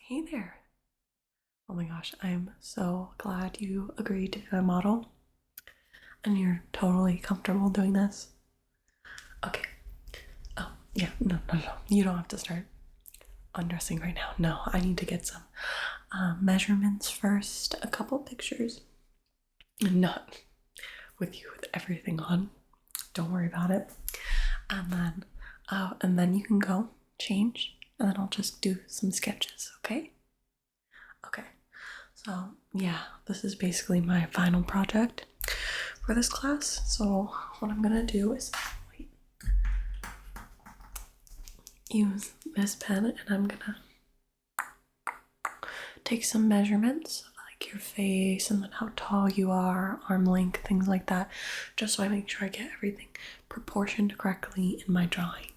Hey there. Oh my gosh, I'm so glad you agreed to be my model and you're totally comfortable doing this. Okay. Oh, yeah, no. You don't have to start undressing right now. No, I need to get some measurements first, a couple pictures. Not with you with everything on. Don't worry about it. And then you can go change, and then I'll just do some sketches, okay? Okay. So, yeah, this is basically my final project for this class. So, what I'm gonna do is use this pen and I'm gonna take some measurements of like your face and then how tall you are, arm length, things like that, just so I make sure I get everything proportioned correctly in my drawing.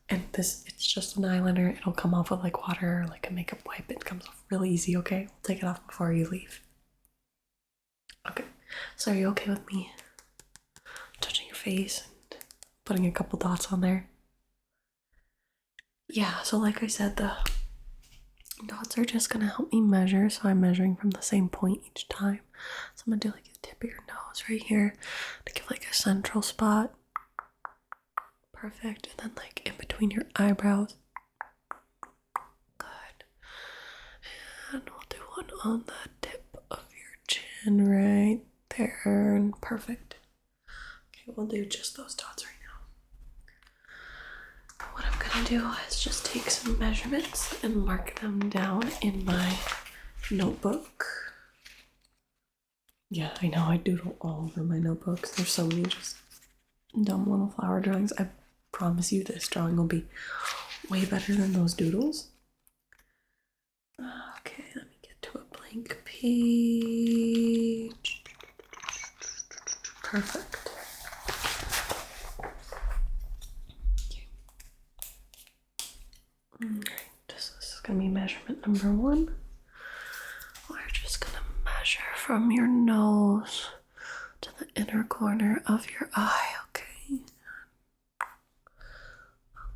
And it's just an eyeliner. It'll come off with like water, like a makeup wipe. It comes off really easy, okay? We'll take it off before you leave. Okay, so are you okay with me touching your face and putting a couple dots on there? Yeah, so like I said, the dots are just gonna help me measure, so I'm measuring from the same point each time. So I'm gonna do like the tip of your nose right here to give like a central spot. Perfect. And then like in between your eyebrows. Good. And we'll do one on the tip of your chin right there. And perfect. Okay, we'll do just those dots right now. What I'm gonna do is just take some measurements and mark them down in my notebook. Yeah, I know, I doodle all over my notebooks. There's so many just dumb little flower drawings. I promise you this drawing will be way better than those doodles. Okay, let me get to a blank page. Perfect. Okay. Alright, this is gonna be measurement number 1. We're just gonna measure from your nose to the inner corner of your eye, okay?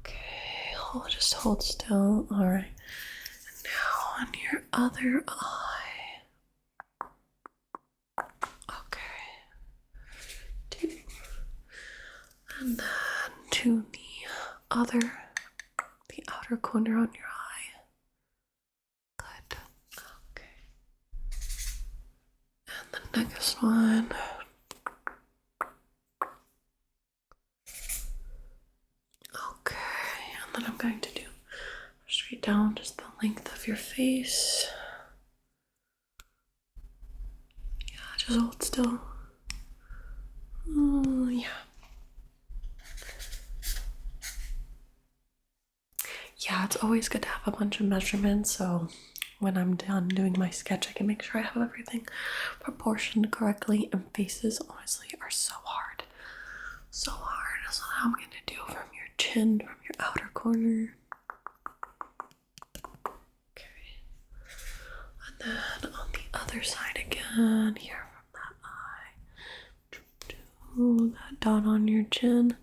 Okay, just hold still. Alright. And now on your other eye. Okay. 2. And then to the outer corner on your eye. Good. Okay. And the next one. Okay. And then I'm going to do straight down just the length of your face. Yeah, just hold still. Yeah. Yeah, it's always good to have a bunch of measurements, so when I'm done doing my sketch, I can make sure I have everything proportioned correctly, and faces honestly are so hard. So hard. So now I'm gonna do from your chin, from your outer corner. Okay. And then on the other side again, here from that eye. Do that dot on your chin.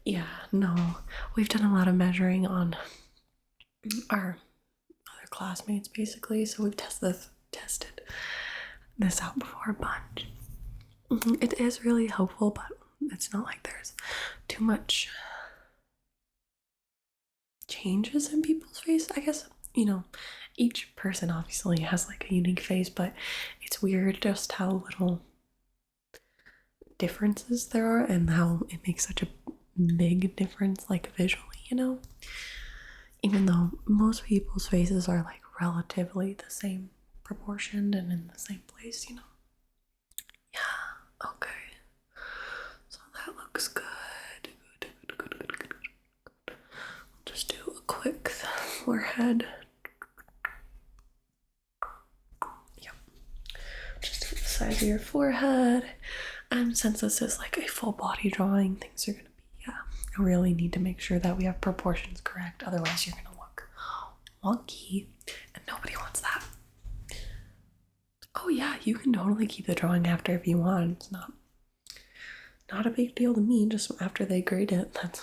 Yeah, no, we've done a lot of measuring on our other classmates basically, so we've tested this out before a bunch. It is really helpful, but it's not like there's too much changes in people's face. I guess, each person obviously has like a unique face, but it's weird just how little differences there are and how it makes such a big difference, like visually, even though most people's faces are like relatively the same proportioned and in the same place, Yeah, okay. So that looks good. Good. I'll just do a quick forehead. Yep. Just to the side of your forehead. And since this is like a full body drawing, things are gonna be, I really need to make sure that we have proportions correct. Otherwise, you're gonna look wonky, and nobody wants that. Oh yeah, you can totally keep the drawing after if you want. It's not a big deal to me. Just after they grade it, that's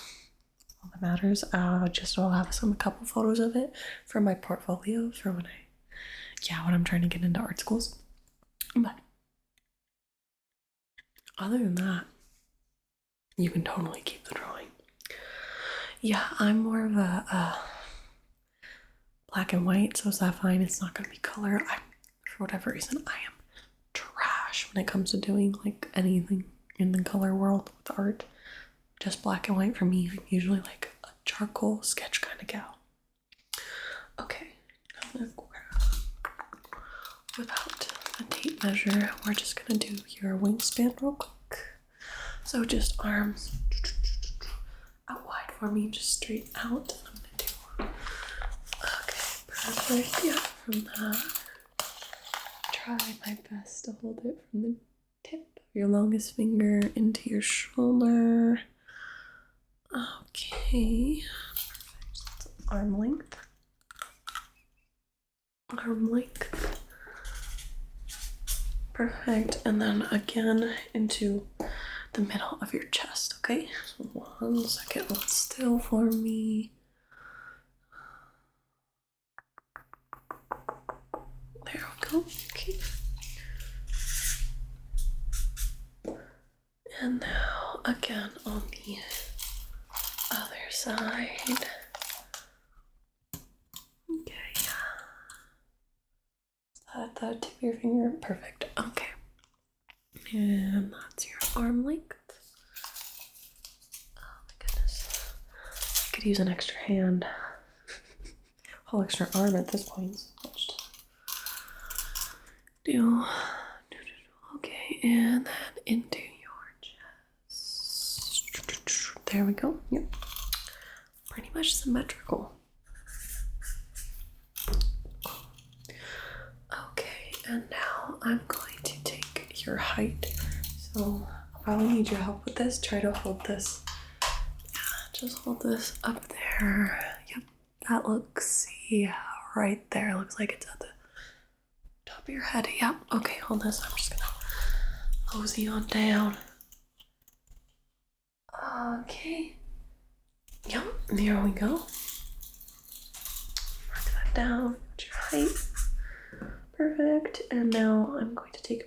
all that matters. Just I'll have a couple photos of it for my portfolio for when I'm trying to get into art schools. But other than that, you can totally keep the drawing. Yeah, I'm more of a black and white, so is that fine? It's not gonna be color. For whatever reason, I am trash when it comes to doing like anything in the color world with art. Just black and white for me. I'm usually like a charcoal sketch kind of gal. Okay, I'm gonna whip out a tape measure. We're just gonna do your wingspan real quick. So just arms out wide for me, just straight out. I'm gonna do. Okay, perfect. Yeah, from that. Try my best to hold it from the tip of your longest finger into your shoulder. Okay, perfect. That's arm length. Arm length. Perfect. And then again into the middle of your chest, okay? So 1 second, hold still for me. There we go. Okay. And now again on the other side. Okay. Is that the tip of your finger? Perfect. Okay. And that's your arm length. Oh my goodness. I could use an extra hand. Whole extra arm at this point. Do. Okay, and then into your chest. There we go. Yep. Pretty much symmetrical. Okay, and now I'm going to take your height. So I'll probably need your help with this. Try to hold this. Yeah, just hold this up there. Yep, that looks, yeah, right there. Looks like it's at the top of your head. Yep. Okay, hold this. I'm just gonna mosey on down. Okay. Yep, there we go. Mark that down. What's your height? Perfect. And now I'm going to take a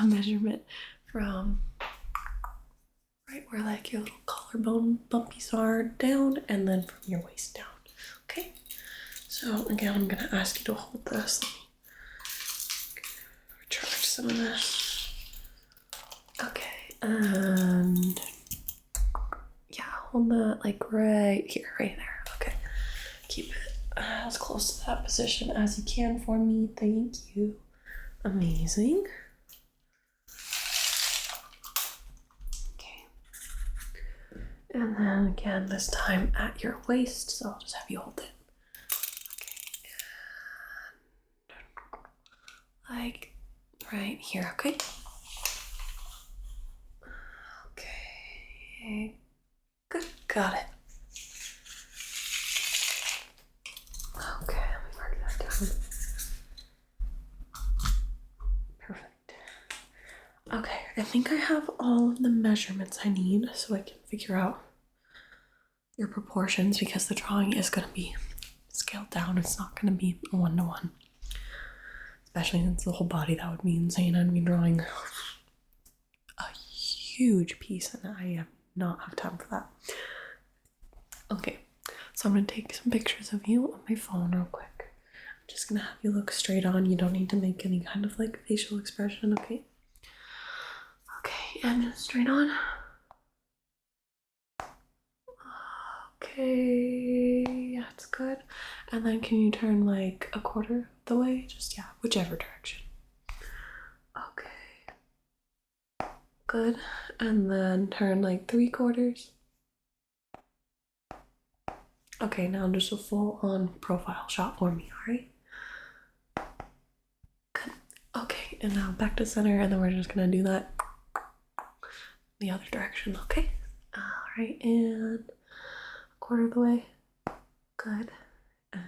measurement from right where like your little collarbone bumpies are down, and then from your waist down. Okay. So again, I'm gonna ask you to hold this. Recharge some of this. Okay, and yeah, hold that like right here, right there. Okay, keep it as close to that position as you can for me. Thank you. Amazing. Okay. And then again, this time at your waist, so I'll just have you hold it. Okay. Like right here, okay? Okay. Good. Got it. Okay, let me mark that down. Perfect. Okay, I think I have all of the measurements I need so I can figure out your proportions, because the drawing is going to be scaled down. It's not going to be a 1-to-1. Especially since the whole body, that would be insane. I'd be drawing a huge piece and I not have time for that. Okay, so I'm going to take some pictures of you on my phone real quick. I'm just going to have you look straight on. You don't need to make any kind of like facial expression, okay? Okay, and straight on. Okay, that's good. And then can you turn like a quarter of the way? Just, yeah, whichever direction. Okay. Good. And then turn like 3/4. Okay, now just a full on profile shot for me, alright? Good. Okay, and now back to center, and then we're just gonna do that the other direction, okay? Alright, and a quarter of the way. Good. And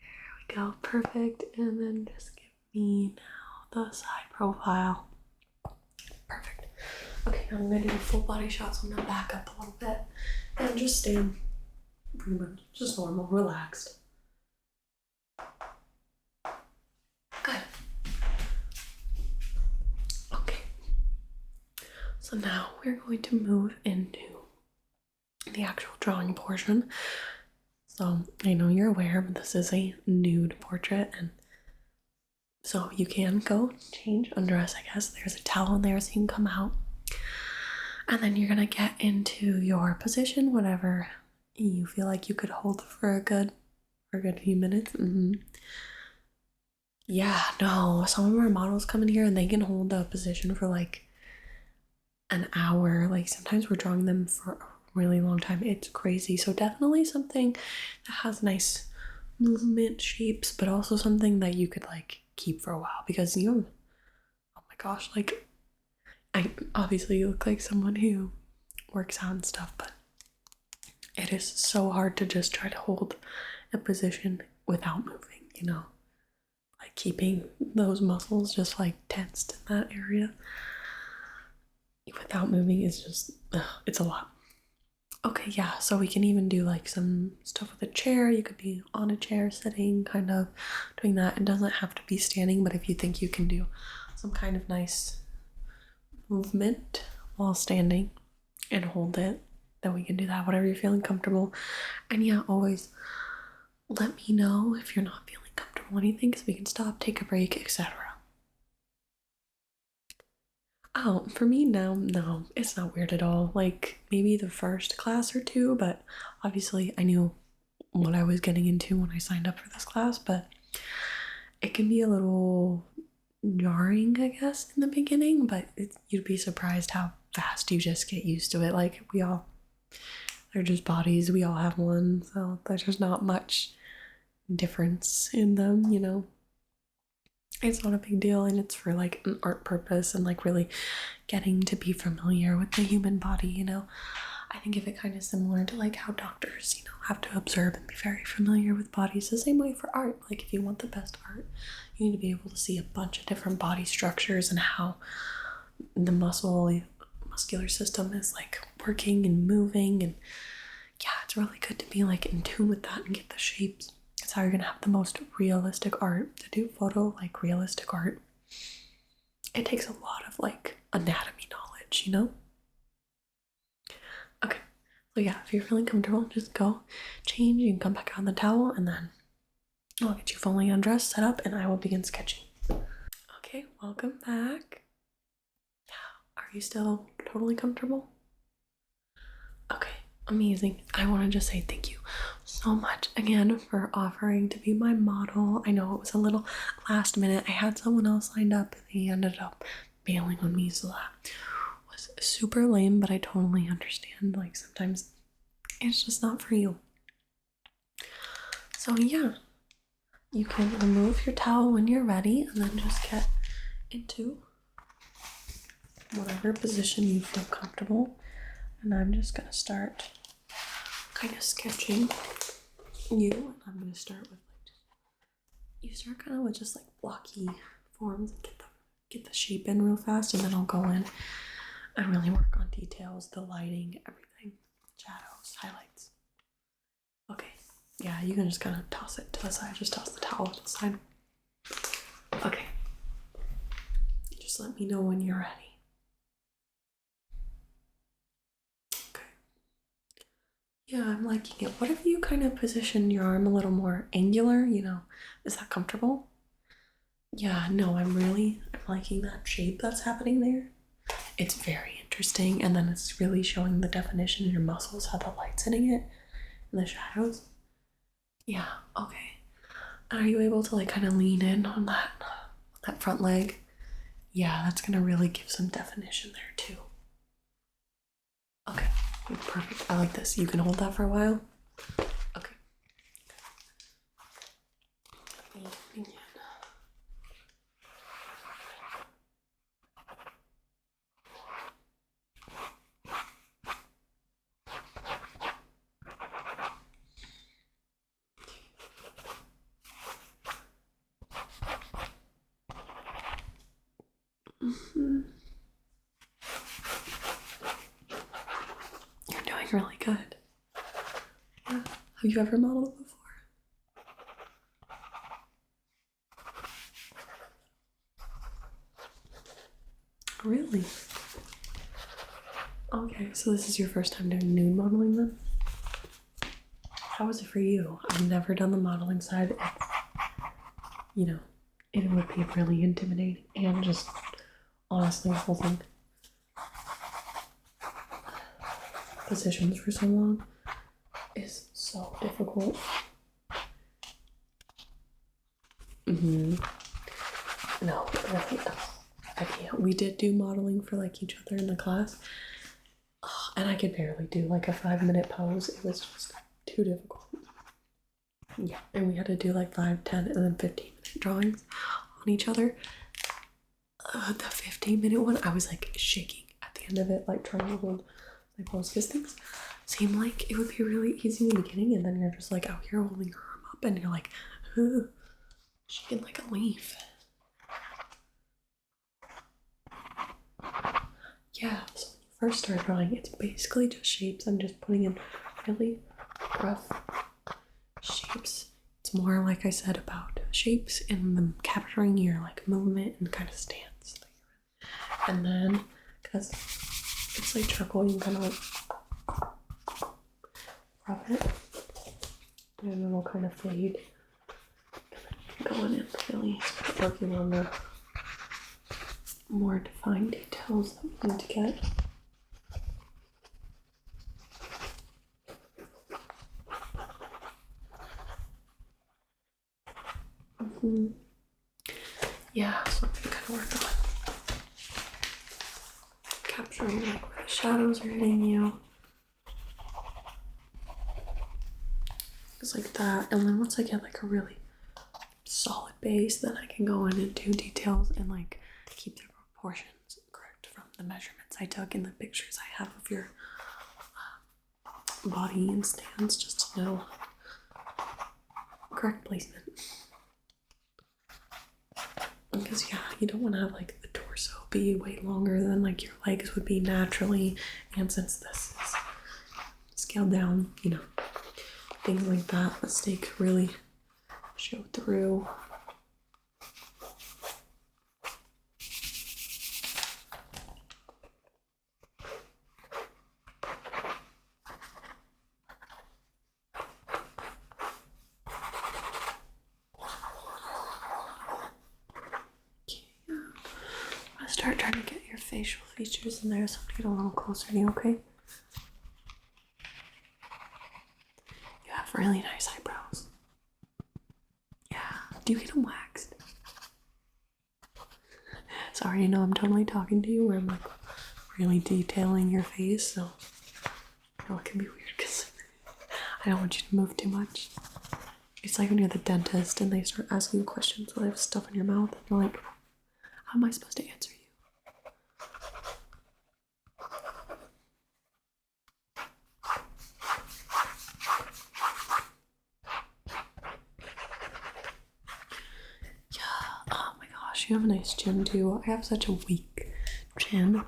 there we go. Perfect. And then just give me now the side profile. Perfect. Okay, now I'm gonna do a full body shot, so I'm gonna back up a little bit and just stand pretty much just normal, relaxed. Good. Okay. So now we're going to move into the actual drawing portion. So I know you're aware, but this is a nude portrait, and so you can go change, undress, I guess. There's a towel in there so you can come out. And then you're gonna get into your position, whatever you feel like you could hold for a good few minutes. Yeah, no, some of our models come in here and they can hold the position for like an hour. Like sometimes we're drawing them for a really long time. It's crazy. So definitely something that has nice movement shapes, but also something that you could like keep for a while, because you, oh my gosh, like I obviously you look like someone who works out and stuff, but it is so hard to just try to hold a position without moving, you know, like keeping those muscles just like tensed in that area without moving is just, it's a lot. Okay, yeah, so we can even do like some stuff with a chair. You could be on a chair sitting, kind of doing that. It doesn't have to be standing, but if you think you can do some kind of nice movement while standing and hold it, then we can do that, whatever you're feeling comfortable. And yeah, always let me know if you're not feeling comfortable with anything, so we can stop, take a break, etc. Oh, for me now, no, it's not weird at all. Like maybe the first class or two, but obviously I knew what I was getting into when I signed up for this class, but it can be a little jarring, I guess, in the beginning, but you'd be surprised how fast you just get used to it. Like they're just bodies, we all have one, so there's just not much difference in them, you know. It's not a big deal, and it's for like an art purpose and like really getting to be familiar with the human body, you know. I think of it kind of similar to like how doctors, you know, have to observe and be very familiar with bodies, the same way for art. Like if you want the best art, you need to be able to see a bunch of different body structures and how the muscular system is like working and moving. And yeah, it's really good to be like in tune with that and get the shapes. It's how you're gonna have the most realistic art. To do photo like realistic art, it takes a lot of like anatomy knowledge, you know. Okay, so yeah, if you're feeling comfortable, just go change. You can come back on the towel, and then I'll get you fully undressed, set up, and I will begin sketching. Okay, welcome back. Yeah, are you still totally comfortable? Okay, amazing. I want to just say thank you so much again for offering to be my model. I know it was a little last minute. I had someone else lined up and he ended up bailing on me, so that was super lame, but I totally understand. Like sometimes it's just not for you. So yeah, you can remove your towel when you're ready and then just get into whatever position you feel comfortable. And I'm just gonna start kind of sketching you, and I'm gonna start with like, you start kind of with just like blocky forms and get the shape in real fast, and then I'll go in and really work on details, the lighting, everything, shadows, highlights. Okay, yeah, you can just kind of toss it to the side, just toss the towel to the side. Okay, just let me know when you're ready. Yeah, I'm liking it. What if you kind of position your arm a little more angular, you know? Is that comfortable? Yeah, no, I'm liking that shape that's happening there. It's very interesting, and then it's really showing the definition in your muscles, how the light's hitting it, and the shadows. Yeah, okay. Are you able to like kind of lean in on that front leg? Yeah, that's gonna really give some definition there too. Okay, perfect. I like this. You can hold that for a while. Okay. really good. Yeah. Have you ever modeled before? Really? Okay, so this is your first time doing nude modeling then? How was it for you? I've never done the modeling side. You know, it would be really intimidating and just honestly holding positions for so long is so difficult. No, really, I can't. We did do modeling for like each other in the class, and I could barely do like a 5-minute pose. It was just too difficult. Yeah, and we had to do like 5, 10, and then 15-minute drawings on each other. The 15-minute one, I was like shaking at the end of it, like trying to hold my pose because things seem like it would be really easy in the beginning, and then you're just like out here holding your arm up, and you're like, shaking like a leaf. Yeah, so when you first start drawing, it's basically just shapes. I'm just putting in really rough shapes. It's more, like I said, about shapes and them capturing your like movement and kind of stance that you're in. And then, because it's like charcoal, you can kind of like rub it, and it'll kind of fade. Going in really working on the more defined details that we need to get. Yeah, so I'm gonna kind of work on capturing like where the shadows are hitting you. Things like that. And then once I get like a really solid base, then I can go in and do details and like keep the proportions correct from the measurements I took in the pictures I have of your body and stance, just to know correct placement. Because yeah, you don't want to have like the torso be way longer than like your legs would be naturally, and since this is scaled down, you know, things like that, the steak really show through. Start trying to get your facial features in there so I get a little closer to you, okay? You have really nice eyebrows. Yeah. Do you get them waxed? Sorry, you know I'm totally talking to you where I'm like really detailing your face, so I know it can be weird because I don't want you to move too much. It's like when you're the dentist and they start asking you questions while they have stuff in your mouth and you're like, how am I supposed to answer you? You have a nice chin too. I have such a weak chin.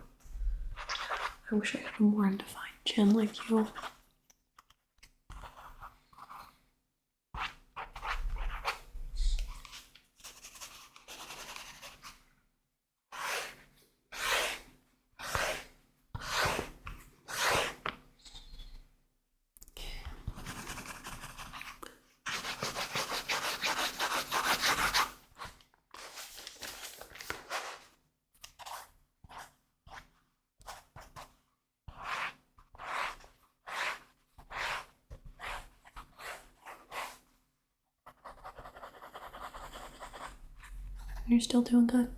I wish I had a more undefined chin like you. You're still doing good.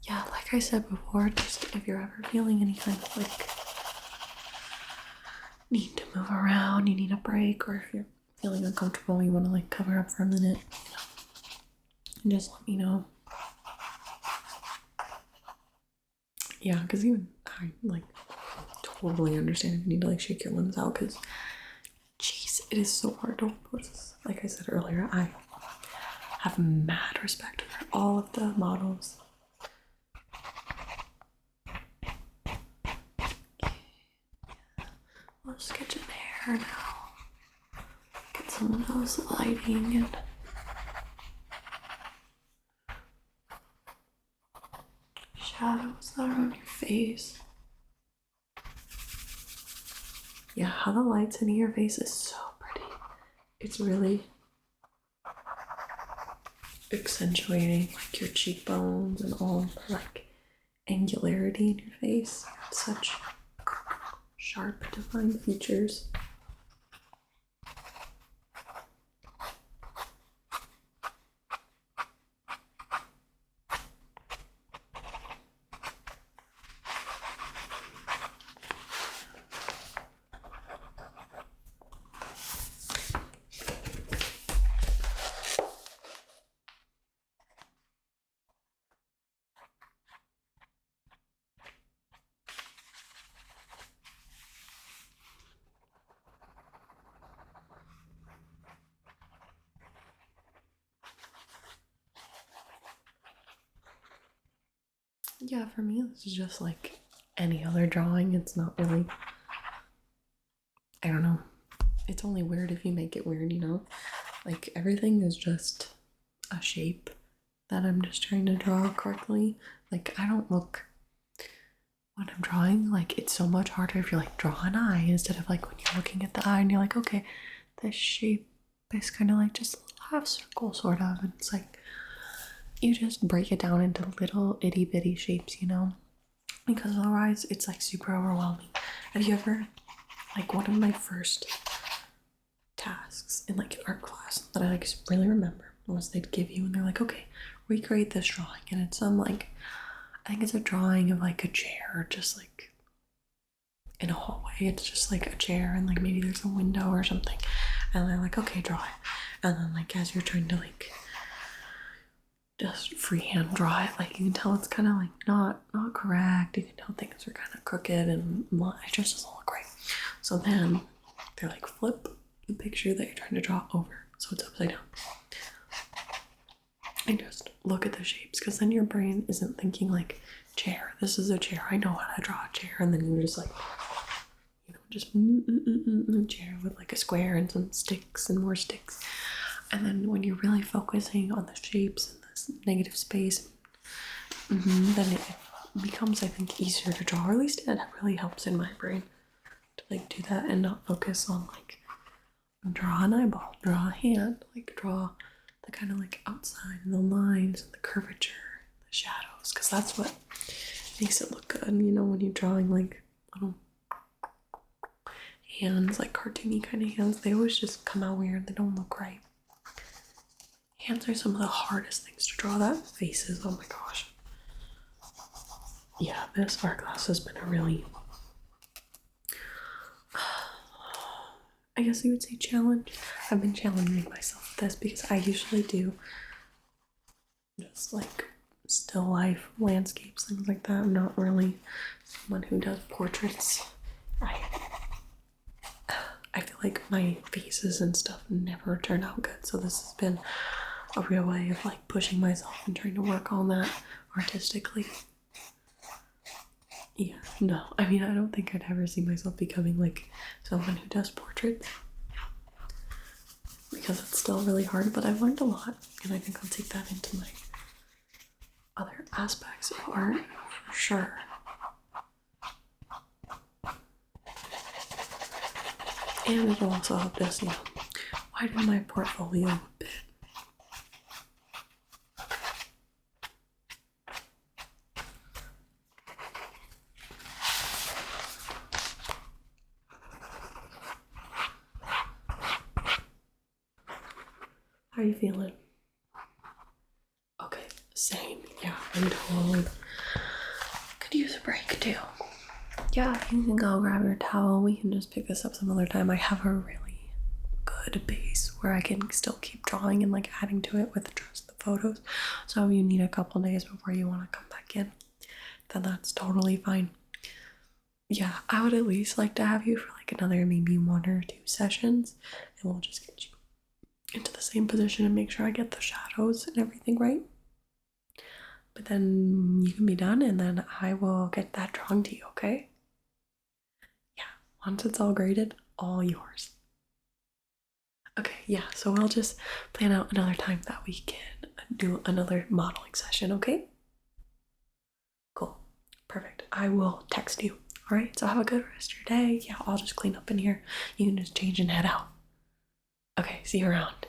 Yeah, like I said before, just if you're ever feeling any kind of like need to move around, you need a break, or if you're feeling uncomfortable, you want to like cover up for a minute, and just let me know. Yeah, because even I like totally understand if you need to like shake your limbs out, because jeez, it is so hard to hold poses. Like I said earlier, I have mad respect for all of the models. Let's get your hair now. Get some of those lighting and shadows that are on your face. Yeah, how the light's in your face is so pretty. It's really accentuating like your cheekbones and all the like angularity in your face. Such sharp, defined features. Yeah, for me, this is just like any other drawing. It's not really, I don't know. It's only weird if you make it weird, you know? Like everything is just a shape that I'm just trying to draw correctly. Like I don't look, when I'm drawing, like it's so much harder if you like draw an eye instead of like when you're looking at the eye and you're like, okay, this shape is kind of like just a little half circle sort of. And it's like, you just break it down into little itty bitty shapes, you know? Because otherwise it's like super overwhelming. Have you ever, like one of my first tasks in like an art class that I like really remember was they'd give you and they're like, okay, recreate this drawing. And it's some like, I think it's a drawing of like a chair just like in a hallway. It's just like a chair and like maybe there's a window or something. And they're like, okay, draw it. And then like as you're trying to like just freehand draw it, like you can tell it's kind of like not correct. You can tell things are kind of crooked and it just doesn't look right. So then they're like, flip the picture that you're trying to draw over so it's upside down. And just look at the shapes, because then your brain isn't thinking like, chair, this is a chair, I know how to draw a chair. And then you're just like, you know, just chair with like a square and some sticks and more sticks. And then when you're really focusing on the shapes and this negative space, then it becomes, I think, easier to draw, or at least it really helps in my brain to like do that and not focus on like, draw an eyeball, draw a hand, like draw the kind of like outside and the lines and the curvature, the shadows, because that's what makes it look good, you know, when you're drawing like little hands, like cartoony kind of hands. They always just come out weird, they don't look right. Hands are some of the hardest things to draw. That faces, oh my gosh. Yeah, this art class has been a really, I guess you would say, challenge. I've been challenging myself with this because I usually do just like still life, landscapes, things like that. I'm not really someone who does portraits. I feel like my faces and stuff never turn out good, so this has been a real way of like pushing myself and trying to work on that artistically. Yeah, no, I mean, I don't think I'd ever see myself becoming like someone who does portraits, because it's still really hard, but I've learned a lot, and I think I'll take that into my other aspects of art for sure. And it'll also help us, you know, widen my portfolio a bit. How are you feeling? Okay, same. Yeah, I'm totally could use a break too. Yeah, you can go grab your towel. We can just pick this up some other time. I have a really good base where I can still keep drawing and like adding to it with just the photos. So if you need a couple days before you want to come back in, then that's totally fine. Yeah, I would at least like to have you for like another maybe 1 or 2 sessions, and we'll just get you into the same position and make sure I get the shadows and everything right. But then you can be done, and then I will get that drawing to you, okay? Yeah, Once it's all graded, all yours. Okay, yeah, so we'll just plan out another time that we can do another modeling session, okay? Cool. Perfect. I will text you. All right, so have a good rest of your day. Yeah, I'll just clean up in here. You can just change and head out. Okay, see you around.